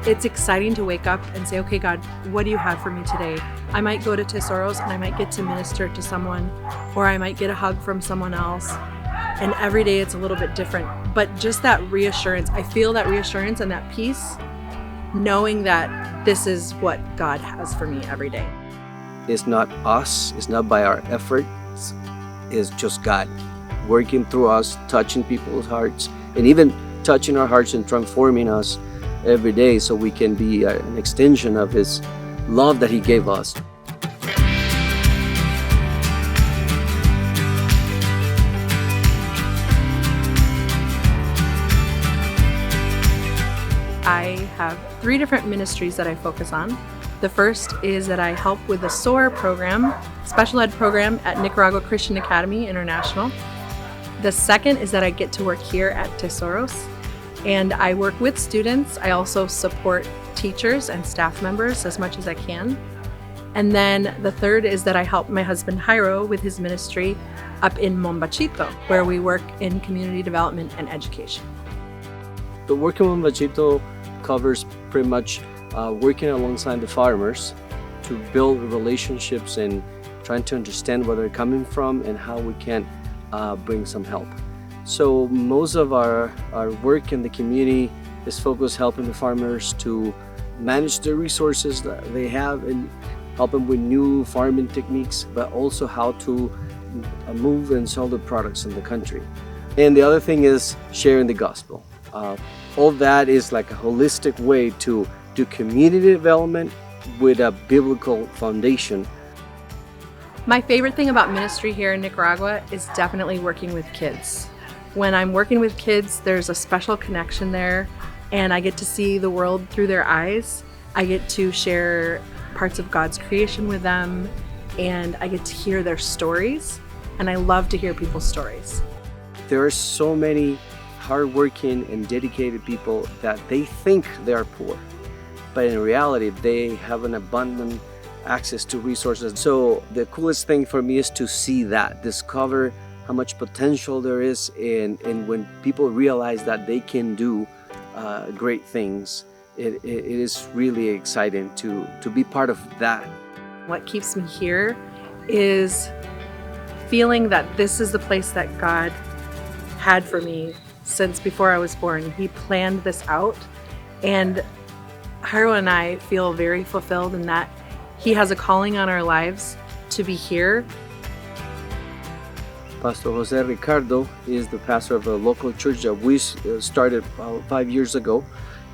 It's exciting to wake up and say, okay, God, what do you have for me today? I might go to Tesoros and I might get to minister to someone, or I might get a hug from someone else. And every day it's a little bit different. But just that reassurance, I feel that reassurance and that peace, knowing that this is what God has for me every day. It's not us, it's not by our efforts, it's just God working through us, touching people's hearts, and even touching our hearts and transforming us every day so we can be an extension of His love that He gave us. I have 3 different ministries that I focus on. The first is that I help with the SOAR program, special ed program at Nicaragua Christian Academy International. The second is that I get to work here at Tesoros, and I work with students. I also support teachers and staff members as much as I can. And then the third is that I help my husband Jairo with his ministry up in Mombachito, where we work in community development and education. The work in Mombachito covers pretty much working alongside the farmers to build relationships and trying to understand where they're coming from and how we can bring some help. So most of our work in the community is focused helping the farmers to manage the resources that they have and help them with new farming techniques, but also how to move and sell the products in the country. And the other thing is sharing the gospel. All that is like a holistic way to do community development with a biblical foundation. My favorite thing about ministry here in Nicaragua is definitely working with kids. When I'm working with kids, there's a special connection there, and I get to see the world through their eyes. I get to share parts of God's creation with them, and I get to hear their stories, and I love to hear people's stories. There are so many hardworking and dedicated people that they think they are poor, but in reality they have an abundant access to resources. So the coolest thing for me is to see that, discover how much potential there is, and when people realize that they can do great things, it is really exciting to be part of that. What keeps me here is feeling that this is the place that God had for me since before I was born. He planned this out, and Jairo and I feel very fulfilled in that He has a calling on our lives to be here. Pastor Jose Ricardo is the pastor of a local church that we started about 5 years ago,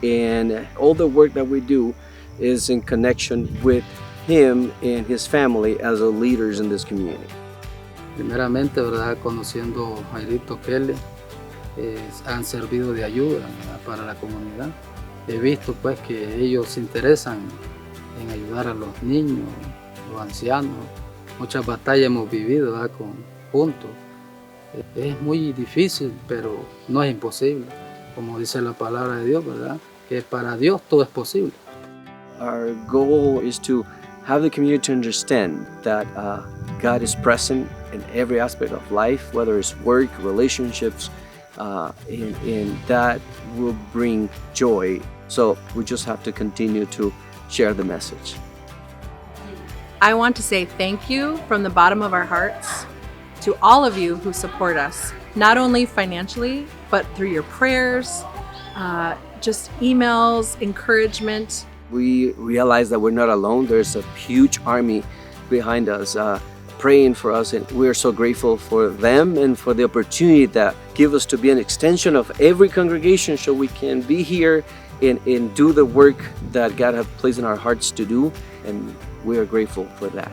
and all the work that we do is in connection with him and his family as leaders in this community. Primeramente, ¿verdad? Conociendo a Jairito Kelly, han servido de ayuda, ¿verdad? Para la comunidad. He visto pues que ellos se interesan en ayudar a los niños, los ancianos. Muchas batallas hemos vivido, ¿verdad? Juntos. Es muy difícil, pero no es imposible. Como dice la palabra de Dios, ¿verdad? Que para Dios todo es posible. Our goal is to have the community to understand that God is present in every aspect of life, whether it's work, relationships, and that will bring joy. So we just have to continue to share the message. I want to say thank you from the bottom of our hearts to all of you who support us, not only financially, but through your prayers, just emails, encouragement. We realize that we're not alone. There's a huge army behind us praying for us, and we're so grateful for them and for the opportunity that give us to be an extension of every congregation so we can be here and do the work that God has placed in our hearts to do, and we are grateful for that.